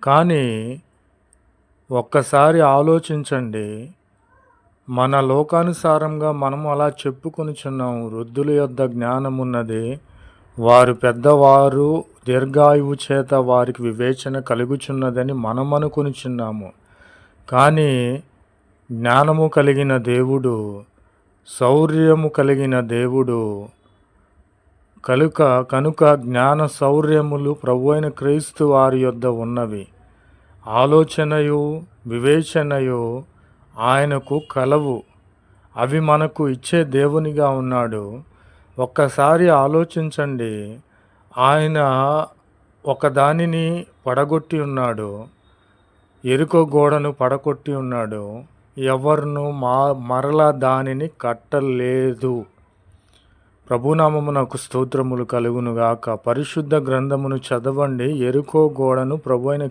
కానీ ఒక్కసారి ఆలోచించండి. మన లోకానుసారంగా మనము అలా చెప్పుకొనుచున్నాము. వృద్ధుల యొద్ద జ్ఞానమున్నది. వారు పెద్దవారు, దీర్ఘాయువు చేత వారికి వివేచన కలుగుచున్నదని మనమనుకొనుచున్నాము. కానీ జ్ఞానము కలిగిన దేవుడు, శౌర్యము కలిగిన దేవుడు కనుక జ్ఞాన శౌర్యములు ప్రభువైన క్రీస్తు వారి యొద్ద ఉన్నవి. ఆలోచనయు వివేచనయు ఆయనకు కలవు. అవి మనకు ఇచ్చే దేవునిగా ఉన్నాడు. ఒక్కసారి ఆలోచించండి. ఆయన ఒకదానిని పడగొట్టి ఉన్నాడు. ఎరుకో గోడను పడగొట్టి ఉన్నాడు. ఎవరును మరలా దానిని కట్టలేదు. ప్రభునామమునకు స్తోత్రములు కలుగునుగాక. పరిశుద్ధ గ్రంథమును చదవండి. ఎరుకో గోడను ప్రభువైన